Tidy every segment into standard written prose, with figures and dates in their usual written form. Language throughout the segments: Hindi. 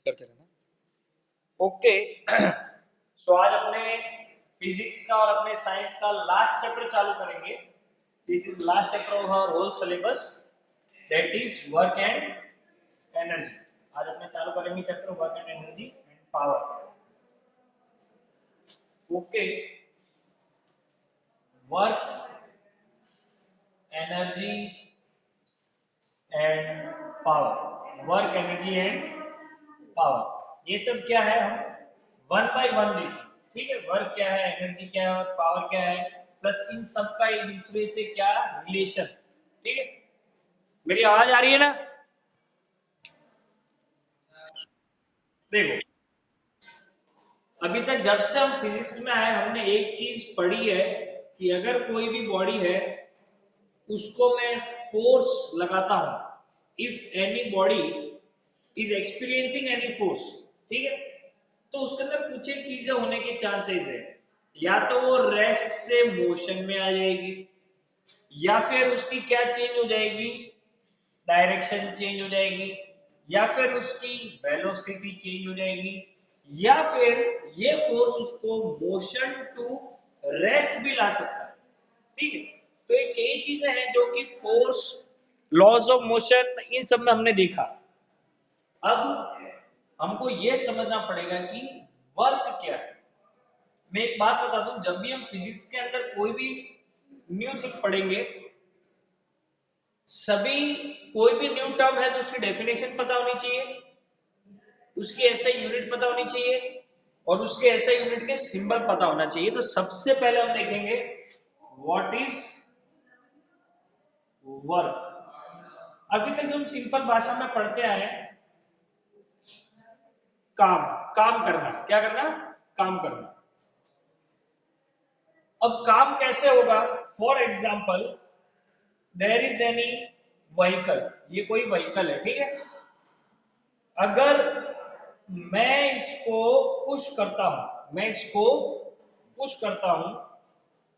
करते रहना। ओके सो आज अपने फिजिक्स का और अपने साइंस का लास्ट चैप्टर चालू करेंगे। This is last chapter of our whole syllabus, that is work and energy. आज अपने चालू करेंगे chapter work and energy and power. Okay, work, energy and power. Work, energy and power, ये सब क्या है हम वन बाय वन देखें। ठीक है, वर्क क्या है, एनर्जी क्या है और पावर क्या है, प्लस इन सब का एक दूसरे से क्या रिलेशन। ठीक है, मेरी आवाज आ रही है ना? देखो, अभी तक जब से हम फिजिक्स में आए हमने एक चीज पढ़ी है कि अगर कोई भी बॉडी है उसको मैं फोर्स लगाता हूं, if any body is experiencing any force, ठीक है, तो उसके अंदर कुछ एक चीजें होने के चांसेस है। या तो वो रेस्ट से मोशन में आ जाएगी, या फिर उसकी क्या चेंज हो जाएगी, डायरेक्शन चेंज हो जाएगी, या फिर उसकी वेलोसिटी चेंज हो जाएगी, या फिर ये फोर्स उसको मोशन टू रेस्ट भी ला सकता है। ठीक है, तो ये कई चीजें हैं जो कि फोर्स, लॉज ऑफ मोशन, इन सब में हमने देखा। अब हमको ये समझना पड़ेगा कि वर्क क्या है। मैं एक बात बता दूं, जब भी हम फिजिक्स के अंदर कोई भी न्यू थिंग पढ़ेंगे, सभी कोई भी न्यू टर्म है तो उसकी डेफिनेशन पता होनी चाहिए, उसकी ऐसा यूनिट पता होनी चाहिए और उसके ऐसा यूनिट के सिंबल पता होना चाहिए। तो सबसे पहले हम देखेंगे व्हाट इज वर्क। अभी तक जो हम सिंपल भाषा में पढ़ते आए हैं, काम, काम करना, क्या करना, काम करना। अब काम कैसे होगा? For example there is any vehicle, ये कोई व्हीकल है, ठीक है, अगर मैं इसको पुश करता हूं, मैं इसको पुश करता हूं,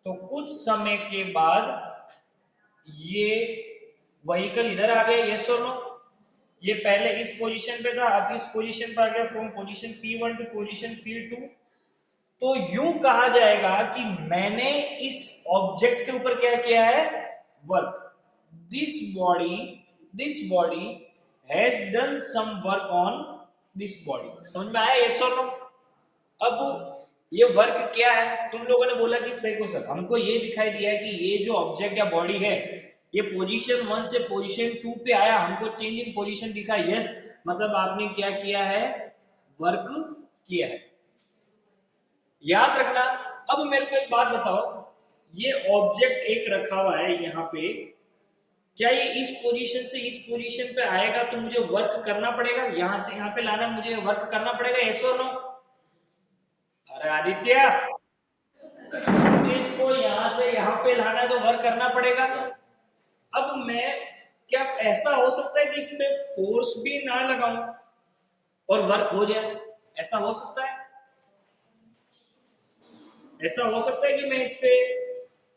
तो कुछ समय के बाद ये व्हीकल इधर आ गया, यस और नो? ये पहले इस पोजीशन पे था, अब इस पोजीशन पे आ गया, from position P1 to position P2। तो यूं कहा जाएगा कि मैंने इस ऑब्जेक्ट के ऊपर क्या किया है, work. This body, this body has done some work on this body. समझ में आया, यस और नो? अब ये वर्क क्या है? तुम लोगों ने बोला कि देखो सर, हमको ये दिखाई दिया है कि ये जो ऑब्जेक्ट या बॉडी है ये पोजीशन 1 से पोजीशन 2 पे आया, हमको चेंज इन पोजीशन दिखा, यस, मतलब आपने क्या किया है, वर्क किया है। याद रखना। अब मेरे को एक बात बताओ, ये ऑब्जेक्ट एक रखा हुआ है यहाँ पे, क्या ये इस पोजीशन से इस पोजीशन पे आएगा तो मुझे वर्क करना पड़ेगा, यहां से यहाँ पे लाना मुझे वर्क करना पड़ेगा, यस और नो? अरे आदित्य, मुझे इसको यहां से यहाँ पे लाना है तो वर्क करना पड़ेगा। अब मैं, क्या ऐसा हो सकता है कि इसमें फोर्स भी ना लगाऊं और वर्क हो जाए? ऐसा हो सकता है? ऐसा हो सकता है कि मैं इस पे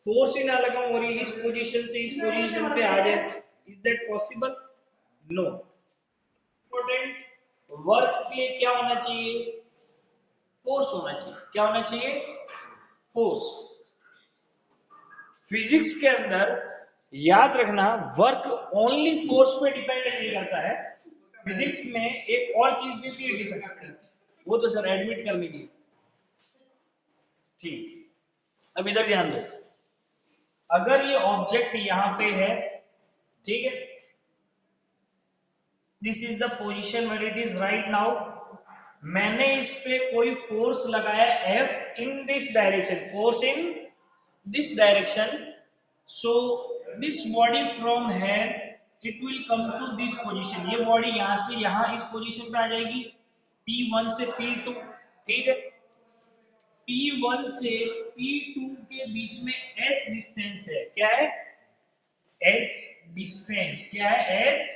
फोर्स ही ना लगाऊं और ये इस पोजीशन से इस पोजीशन पे आ जाए? Is that possible? No. Important, work के लिए क्या होना चाहिए, फोर्स होना चाहिए। क्या होना चाहिए? फोर्स। फिजिक्स के अंदर याद रखना, वर्क ओनली फोर्स पे डिपेंड नहीं करता है, फिजिक्स में एक और चीज भी डिपेंड करती है, वो तो सर एडमिट करने की। ठीक, अब इधर ध्यान दो, अगर ये ऑब्जेक्ट यहां पे है, ठीक है, this is the position where it is right now, मैंने इस पे कोई फोर्स लगाया F in this direction, force in this direction, so this body from here it will come to this position, ये बॉडी यहां से यहां इस पोजीशन पे आ जाएगी, P1 से P2, ठीक है, P1 से P2 के बीच में S डिस्टेंस है, क्या है, S डिस्टेंस, क्या है, S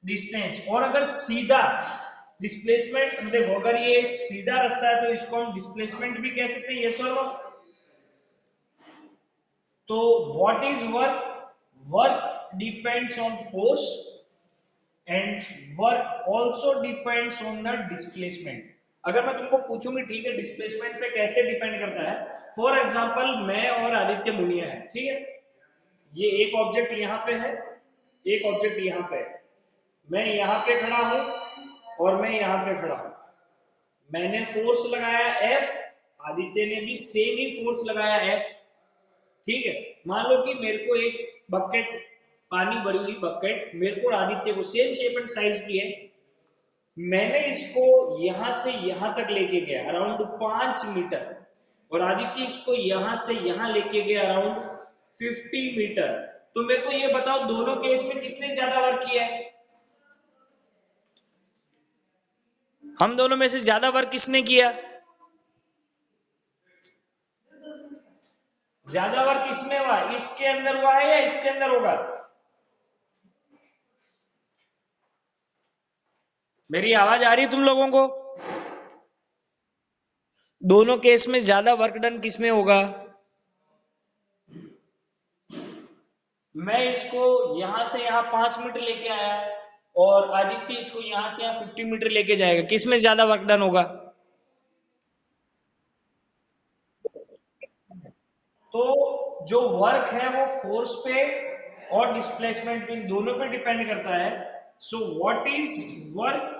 डिस्टेंस। और अगर सीधा डिस्प्लेसमेंट, देखो अगर ये सीधा रास्ता है तो इसको हम डिस्प्लेसमेंट भी कह सकते हैं, यस और नो? तो what is work? Work depends on force and work also depends on the displacement. अगर मैं तुमको पूछूंगी ठीक है डिस्प्लेसमेंट पे कैसे डिपेंड करता है, फॉर एग्जाम्पल मैं और आदित्य मुनिया है, ठीक है, ये एक ऑब्जेक्ट यहाँ पे है, एक ऑब्जेक्ट यहाँ पे है, मैं यहाँ पे खड़ा हूं और मैं यहाँ पे खड़ा हूं, मैंने फोर्स लगाया एफ, आदित्य ने भी सेम ही फोर्स लगाया एफ, ठीक है। मान लो कि मेरे को एक बकेट, पानी भरी हुई बकेट मेरे को और आदित्य को सेम शेप एंड साइज की है, मैंने इसको यहां से यहां तक लेके गया अराउंड 5 मीटर, और आदित्य इसको यहां से यहां लेके गया अराउंड 50 मीटर। तो मेरे को ये बताओ दोनों केस में किसने ज्यादा वर्क किया है, हम दोनों में से ज्यादा वर्क किसने किया, ज्यादा वर्क किसमें हुआ, इसके अंदर हुआ है या इसके अंदर होगा, मेरी आवाज आ रही है तुम लोगों को, दोनों केस में ज्यादा वर्क डन किसमें होगा, मैं इसको यहां से यहां 5 मीटर लेके आया और आदित्य इसको यहां से यहां 50 मीटर लेके जाएगा, किसमें ज्यादा वर्क डन होगा, तो जो वर्क है वो फोर्स पे और डिस्प्लेसमेंट इन दोनों पे डिपेंड करता है। So what is work,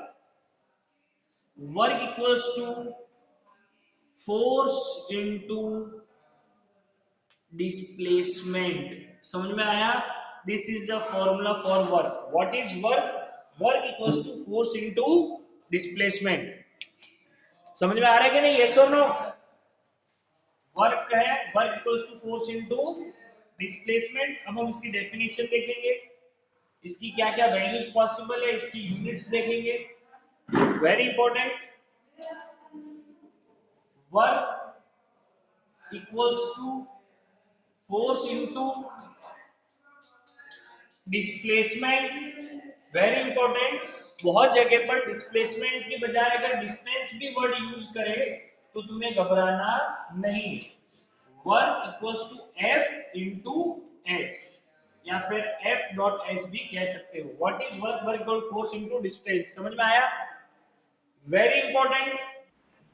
work equals to force into displacement, समझ में आया, this is the formula for work, what is work, work equals to force into displacement, समझ में आ रहा है कि नहीं, यस और नो, वर्क है work equals to force into displacement. अब हम इसकी डेफिनेशन देखेंगे, इसकी क्या क्या वैल्यूज पॉसिबल है, इसकी यूनिट्स देखेंगे, very important, work equals to force into displacement, very important, बहुत जगह पर डिस्प्लेसमेंट की बजाय अगर डिस्टेंस भी वर्ड यूज करें तो तुम्हें घबराना नहीं, work equals to F into S या फिर एफ डॉट एस भी कह सकते हो, what is work, work equal force into distance, समझ में आया, very important,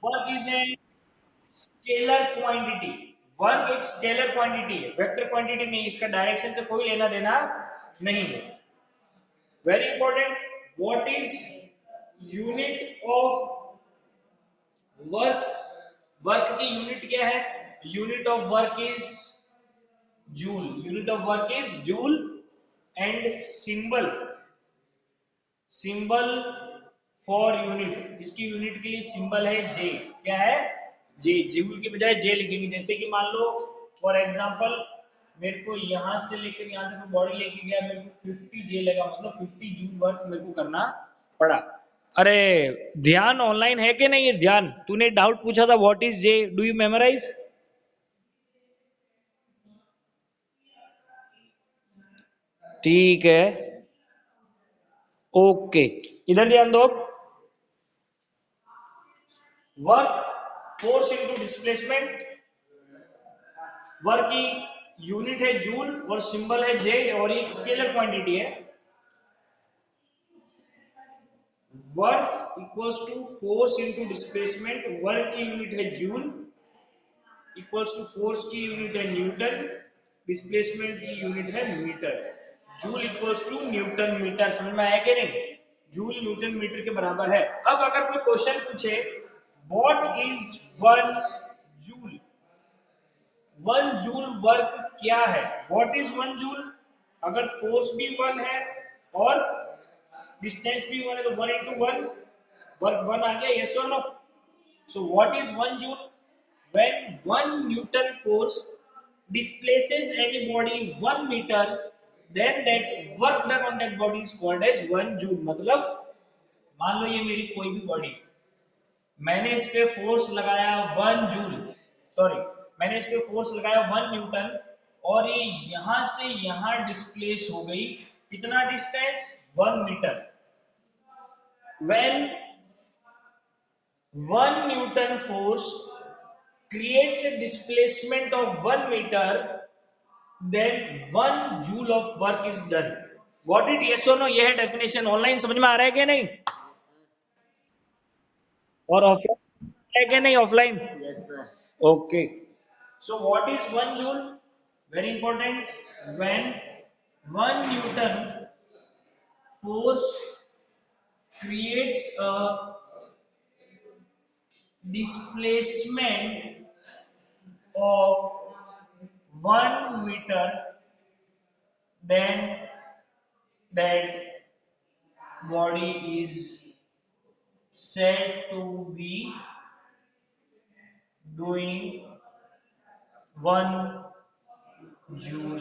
work is a scalar quantity, work एक स्केलर क्वांटिटी है, वेक्टर क्वांटिटी नहीं, इसका डायरेक्शन से कोई लेना देना नहीं है, very important, what is unit of work, work की यूनिट क्या है, unit of work is joule, unit of work is joule, and symbol, symbol for unit, इसकी यूनिट के लिए सिंबल है जे, क्या है, जे, जूल की बजाय जे लिखेंगे, जैसे कि मान लो फॉर एग्जांपल मेरे को यहां से लेकर यहां तक बॉडी लेके गया, मेरे को 50 जे लगा, मतलब 50 जूल वर्क मेरे को करना पड़ा। अरे ध्यान ऑनलाइन है कि नहीं है, ध्यान, तूने डाउट पूछा था what is J, do you memorise, ठीक है, ओके, इधर ध्यान दो, work force into displacement, work की यूनिट है जूल और सिंबल है जे और एक स्केलर क्वांटिटी है, work equals to force into displacement, work की यूनिट है जूल इक्वल्स टू फोर्स की यूनिट है न्यूटन, डिस्प्लेसमेंट की यूनिट है metre, joule equals to newton metre, समझ में आया कि नहीं, जूल न्यूटन मीटर के बराबर है। अब अगर कोई क्वेश्चन पूछे what is 1 joule, 1 joule work क्या है, व्हाट इज 1 जूल, अगर फोर्स भी 1 है और डिस्टेंस भी 1 है तो 1 into 1, वर्क 1 आ गया, यस और no, so what is 1 joule, when 1 Newton force displaces any body 1 meter, then that work done on that body is called as 1 joule, मतलब मान लो ये मेरी कोई भी बॉडी, मैंने इस पे फोर्स लगाया 1 जूल, सॉरी, मैंने इस पे फोर्स लगाया 1 न्यूटन और ये यहां से यहां डिस्प्लेस हो गई, कितना distance, 1 metre, when 1 Newton force creates a displacement of 1 meter, then 1 joule of work is done, got it, yes और नो? ये है डेफिनेशन। ऑनलाइन समझ में आ रहा है कि नहीं? और ऑफलाइन है कि नहीं? Offline? Yes sir. Okay, so what is 1 joule? Very important. When 1 Newton force creates a displacement of 1 meter, then that body is said to be doing 1 joule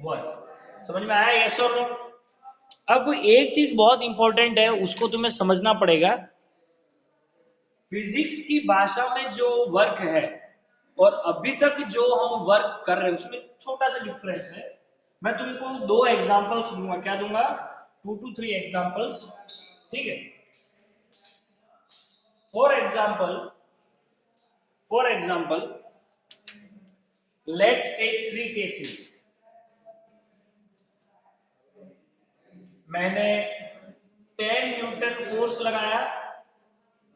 work. समझ में आया? यस और नो? अब एक चीज बहुत इंपॉर्टेंट है, उसको तुम्हें समझना पड़ेगा। फिजिक्स की भाषा में जो वर्क है और अभी तक जो हम वर्क कर रहे हैं उसमें छोटा सा डिफरेंस है। मैं तुमको 2 एग्जांपल्स दूंगा। क्या दूंगा? 2 to 3 एग्जांपल्स। ठीक है? For example let's take 3 cases. मैंने 10 न्यूटन फोर्स लगाया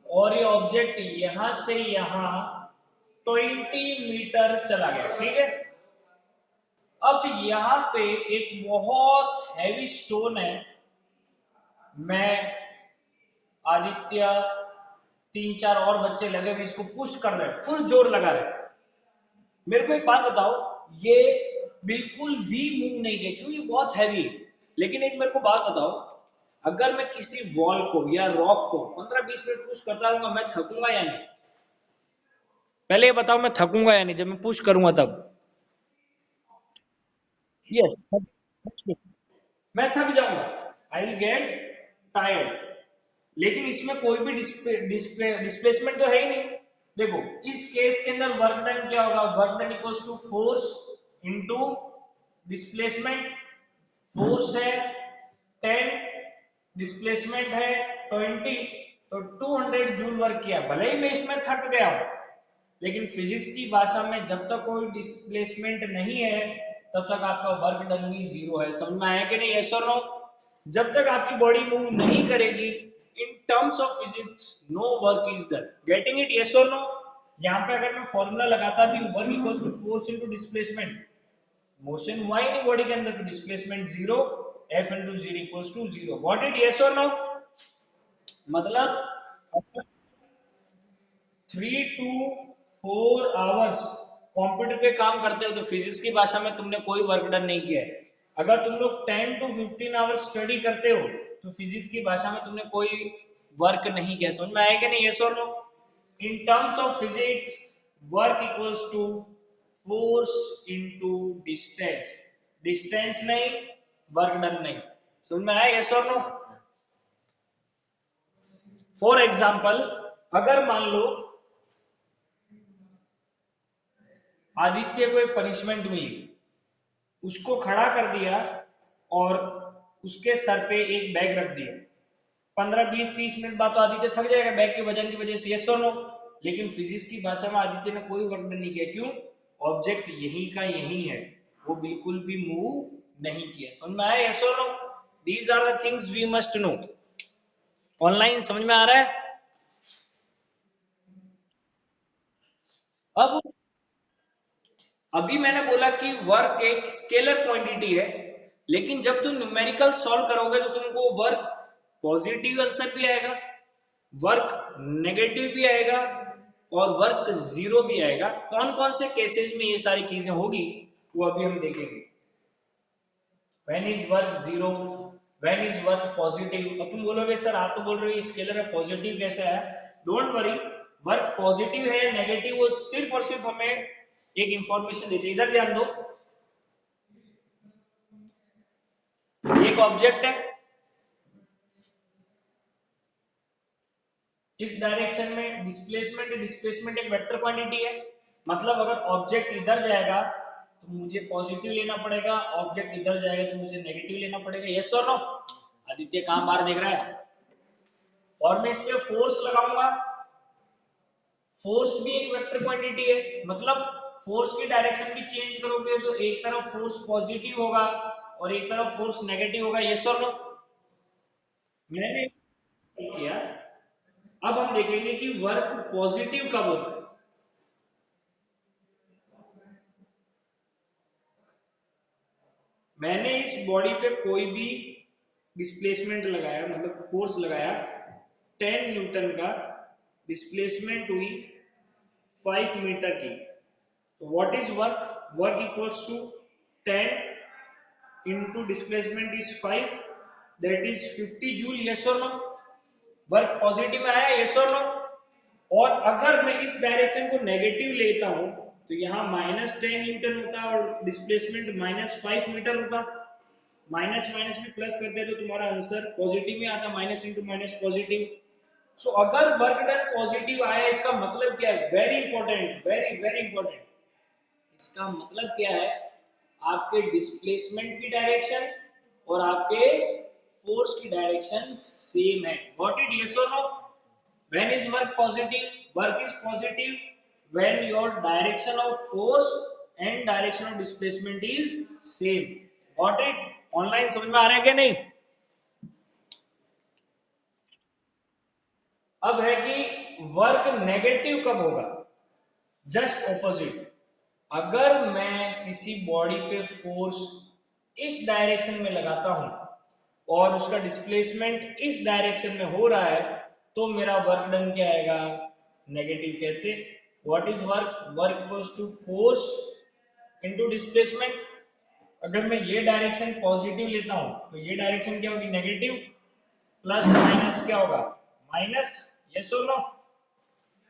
और ये ऑब्जेक्ट यहां से यहां 20 मीटर चला गया। ठीक है? अब यहाँ पे एक बहुत हैवी स्टोन है। मैं, आदित्य, 3-4 और बच्चे लगे हुए इसको पुश कर रहे हैं, फुल जोर लगा रहे हैं। मेरे को एक बात बताओ, ये बिल्कुल भी मूव नहीं किया क्यों? ये बहुत हैवी है। लेकिन एक मेरे को बात बताओ, अगर मैं किसी वॉल को या रॉक को 15-20 मिनट पुश करता रहूंगा, मैं थकूंगा या नहीं? पहले ये बताओ, मैं थकूंगा या नहीं जब मैं पुश करूंगा तब? यस, मैं थक जाऊंगा। I will get tired. लेकिन इसमें कोई भी डिस्प्लेसमेंट तो है ही नहीं। देखो, इस केस के अंदर वर्क डन क्या होगा? Work done equals to force into displacement. Force है 10, डिस्प्लेसमेंट है 20, तो 200 जूल वर्क किया। भले ही मैं इसमें थक गया हूं, लेकिन फिजिक्स की भाषा में जब तक कोई डिस्प्लेसमेंट नहीं है तब तक आपका वर्क डन भी 0 है। समझ में आया कि नहीं? यस और नो? जब तक आपकी बॉडी मूव नहीं करेगी, in terms of physics no work is done. Getting it? Yes और नो? यहाँ पे अगर मैं फॉर्मूला लगाता भी, work equals to force into displacement, motion हुआ ही नहीं बॉडी के अंदर तो displacement 0, F into 0 equals to 0। Got it? Yes और नो? मतलब 3 to 4 आवर्स कंप्यूटर पे काम करते हो तो फिजिक्स की भाषा में तुमने कोई वर्क डन नहीं किया है। अगर तुम लोग 10 to 15 आवर्स स्टडी करते हो तो फिजिक्स की भाषा में तुमने कोई वर्क नहीं किया। समझ में आया कि नहीं? यस और no? In terms of physics work equals to force into distance. Distance नहीं, वर्क डन नहीं। समझ में आया? यस और नो? फॉर एग्जाम्पल, अगर मान लो आदित्य को एक पनिशमेंट मिली, उसको खड़ा कर दिया और उसके सर पे एक बैग रख दिया। 15-20-30 मिनट बाद तो आदित्य थक जाएगा बैग के वजन की वजह से। यस और नो? लेकिन फिजिक्स की भाषा में आदित्य ने कोई वर्क नहीं किया। क्यों? ऑब्जेक्ट यही का यही है, वो बिल्कुल भी मूव नहीं किया। समझ में आया? यस और no? These are the things we must know. Online समझ में आ रहा है? अब अभी मैंने बोला कि वर्क एक स्केलर क्वांटिटी है, लेकिन जब तुम न्यूमेरिकल सॉल्व करोगे तो तुमको वर्क पॉजिटिव आंसर भी आएगा, वर्क नेगेटिव भी आएगा और वर्क 0 भी आएगा। कौन कौन से केसेस में ये सारी चीजें होगी वो अभी हम देखेंगे। When is work 0, when is work positive. अब तुम बोलोगे सर आप तो बोल रहे हो स्केलर है, पॉजिटिव कैसे है? डोंट वरी, वर्क पॉजिटिव है नेगेटिव, वो सिर्फ और सिर्फ हमें एक इंफॉर्मेशन देते। इधर ध्यान दो, एक ऑब्जेक्ट है, इस डायरेक्शन में डिस्प्लेसमेंट एक वेक्टर क्वांटिटी है। मतलब अगर ऑब्जेक्ट इधर जाएगा तो मुझे पॉजिटिव लेना पड़ेगा, ऑब्जेक्ट इधर जाएगा तो मुझे नेगेटिव लेना पड़ेगा। यस और नो? आदित्य कहां बाहर देख रहा है? और मैं इस पे फोर्स लगाऊंगा, फोर्स भी एक वेक्टर क्वांटिटी है। मतलब फोर्स की डायरेक्शन भी चेंज करोगे तो एक तरफ फोर्स पॉजिटिव होगा और एक तरफ फोर्स नेगेटिव होगा, यस और नो? मैंने किया। अब हम देखेंगे कि वर्क पॉजिटिव कब होता है। मैंने इस बॉडी पे कोई भी डिस्प्लेसमेंट लगाया, मतलब फोर्स लगाया 10 न्यूटन का, डिस्प्लेसमेंट हुई 5 मीटर की। तो what is work? Work equals to 10 into displacement is 5, that is 50 joule, yes और नो? वर्क पॉजिटिव में आया, यस और नो? और अगर मैं इस डायरेक्शन को नेगेटिव लेता हूं तो यहाँ -10 न्यूटन होता और डिस्प्लेसमेंट -5 मीटर होता। माइनस माइनस में प्लस करते तो तुम्हारा आंसर पॉजिटिव में आता, माइनस इंटू माइनस पॉजिटिव। सो अगर वर्क डन पॉजिटिव आया, इसका मतलब क्या है? Very important, very very important. इसका मतलब क्या है? आपके डिस्प्लेसमेंट की डायरेक्शन और आपके फोर्स की डायरेक्शन सेम है। गॉट इट, यस और no? When is work positive? Work is positive when your direction of force and direction of displacement is same. Got it? Online समझ में आ रहा है क्या नहीं? अब है कि वर्क नेगेटिव कब होगा? Just opposite. अगर मैं किसी बॉडी पे फोर्स इस डायरेक्शन में लगाता हूं और उसका डिस्प्लेसमेंट इस डायरेक्शन में हो रहा है, तो मेरा वर्क डन क्या आएगा? नेगेटिव। कैसे? What is work? Work equals to force into displacement. अगर मैं ये डायरेक्शन पॉजिटिव लेता हूं तो ये डायरेक्शन क्या होगी? नेगेटिव। प्लस माइनस क्या होगा? माइनस, यस और no?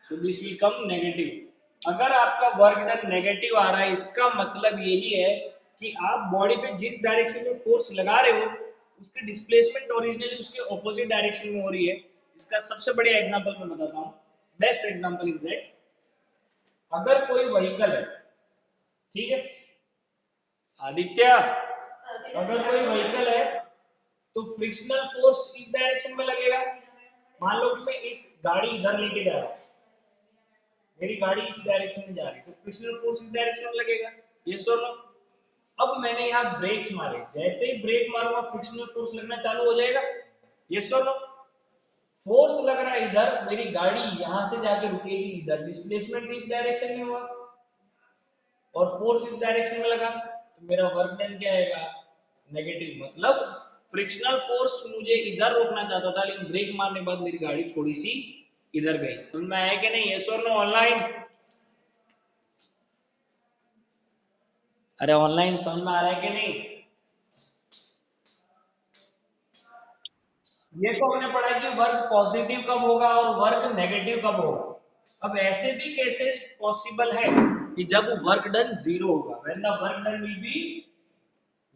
So this will come negative. अगर आपका वर्क डन नेगेटिव आ रहा है, इसका मतलब यही है कि आप बॉडी पे जिस डायरेक्शन में फोर्स लगा रहे हो उसकी डिस्प्लेसमेंट ओरिजिनली उसके ऑपोजिट डायरेक्शन में हो रही है। इसका सबसे बढ़िया एग्जांपल मैं बताता हूँ। बेस्ट एग्जांपल इज दैट, अगर कोई व्हीकल है, ठीक है आदित्य, अगर कोई व्हीकल है तो फ्रिक्शनल फोर्स इस डायरेक्शन में लगेगा। मान लो कि मैं इस गाड़ी इधर लेके जा रहा हूँ, मेरी गाड़ी इस डायरेक्शन में जा रही है, तो फ्रिक्शनल फोर्स इस डायरेक्शन में लगेगा, यस और नो? अब मैंने यहाँ ब्रेक्स मारे, जैसे ही ब्रेक मारूंगा फ्रिक्शनल फोर्स लगना चालू हो जाएगा, यस और नो? फोर्स लग रहा है इधर, मेरी गाड़ी यहां से जाके रुकेगी इधर, डिस्प्लेसमेंट इस डायरेक्शन में हुआ और फोर्स इस डायरेक्शन में लगा, तो मेरा वर्क डन क्या आएगा? नेगेटिव। मतलब फ्रिक्शनल फोर्स मुझे इधर रोकना चाहता था, लेकिन ब्रेक मारने के बाद मेरी गाड़ी थोड़ी सी इधर गई। समझ में आया कि नहीं? यस और नो ऑनलाइन? अरे ऑनलाइन समझ में आ रहा है कि नहीं? ये तो हमने पढ़ा कि वर्क पॉजिटिव कब होगा और वर्क नेगेटिव कब होगा। अब ऐसे भी केसेस पॉसिबल है कि जब वर्क डन जीरो होगा, when the work done will be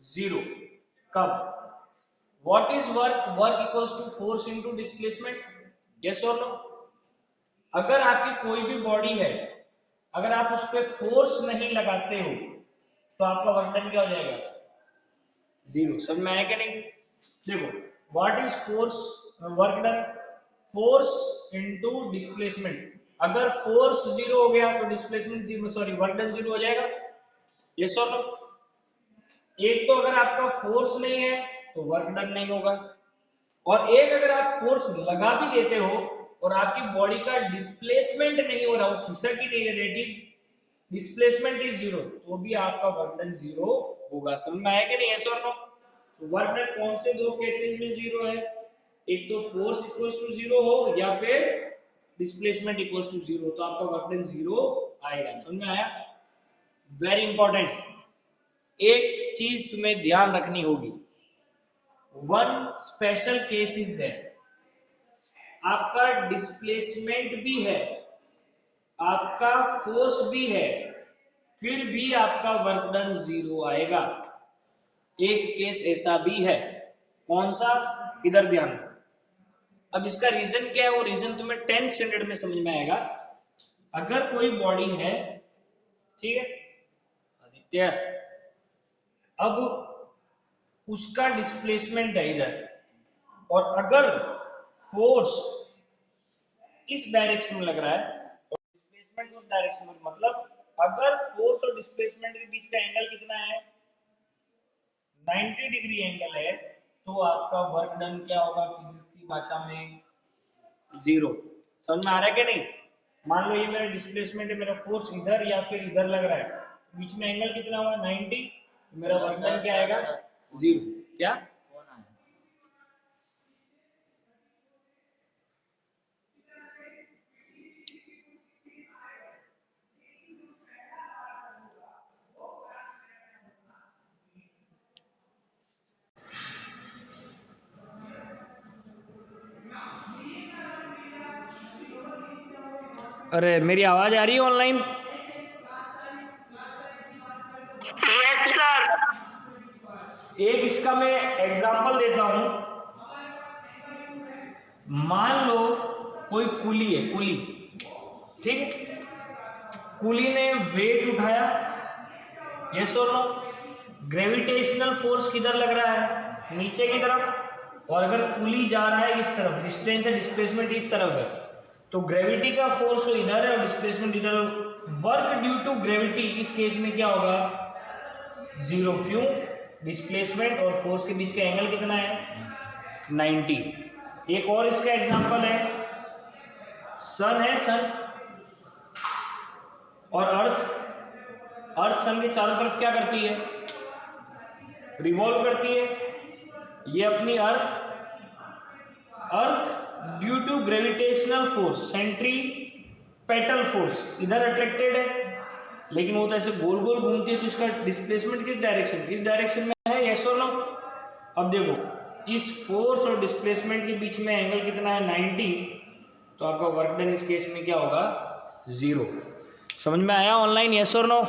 zero. कब? What is work? Work equals to force into displacement, yes और नो? अगर आपकी कोई भी बॉडी है, अगर आप उस पर फोर्स नहीं लगाते हो तो आपका वर्क डन क्या हो जाएगा? जीरो। समझ में आया कि नहीं? देखो, what is force? Work done force into displacement. अगर फोर्स जीरो हो गया तो displacement zero, sorry work done zero हो जाएगा, यस और नो? एक तो अगर आपका फोर्स नहीं है तो वर्क डन नहीं होगा, और एक अगर आप फोर्स लगा भी देते हो और आपकी बॉडी का डिस्प्लेसमेंट नहीं हो रहा, वो खिसक ही नहीं है, that is displacement is zero, तो भी आपका वर्क डन जीरो होगा। समझ में आया कि नहीं? यस और नो? वर्क डन कौन से दो केसेस में जीरो है? एक तो फोर्स इक्वल्स टू जीरो हो या फिर डिस्प्लेसमेंट इक्वल्स टू जीरो, तो आपका वर्क डन जीरो आएगा। समझ में आया? Very important. एक चीज तुम्हें ध्यान रखनी होगी, one special case is there, आपका डिस्प्लेसमेंट भी है, आपका फोर्स भी है, फिर भी आपका वर्क डन जीरो आएगा। एक केस ऐसा भी है, कौन सा? इधर ध्यान दो। अब इसका रीजन क्या है? वो रीजन तुम्हें 10th स्टैंडर्ड में समझ में आएगा। अगर कोई बॉडी है, ठीक है आदित्य, अब उसका डिस्प्लेसमेंट है इधर, और अगर फोर्स इस डायरेक्शन में लग रहा है और डिस्प्लेसमेंट उस डायरेक्शन में, मतलब अगर फोर्स और डिस्प्लेसमेंट के बीच का एंगल कितना है? 90 डिग्री एंगल है तो आपका वर्क डन क्या होगा फिजिक्स की भाषा में? 0। समझ में आ रहा है कि नहीं? मान लो ये मेरा डिस्प्लेसमेंट है, मेरा फोर्स इधर या फिर इधर लग रहा है, बीच में एंगल कितना हुआ 90, तो मेरा वर्क डन क्या आएगा? 0। क्या? अरे मेरी आवाज आ रही है ऑनलाइन? Yes sir. एक इसका मैं एग्जांपल देता हूं। मान लो कोई कुली है, कुली, ठीक है, कुली ने वेट उठाया, यस और नो? ग्रेविटेशनल फोर्स किधर लग रहा है? नीचे की तरफ। और अगर कुली जा रहा है इस तरफ, डिस्टेंस है, डिस्प्लेसमेंट इस तरफ है, तो ग्रेविटी का फोर्स तो इधर है और डिस्प्लेसमेंट इधर। वर्क ड्यू टू ग्रेविटी इस केस में क्या होगा? 0। क्यों? डिस्प्लेसमेंट और फोर्स के बीच का एंगल कितना है? 90। एक और इसका एग्जांपल है, सन है, सन और अर्थ। अर्थ सन के चारों तरफ क्या करती है? रिवॉल्व करती है। ये अपनी earth due to gravitational force, centripetal force, इधर अट्रैक्टेड है, लेकिन वो तो ऐसे गोल गोल घूमती है, तो इसका डिस्प्लेसमेंट किस डायरेक्शन में है? यस और नो? अब देखो, इस फोर्स और डिस्प्लेसमेंट के बीच में एंगल कितना है? 90। तो आपका वर्क डन इस केस में क्या होगा? 0। समझ में आया ऑनलाइन? यस और नो?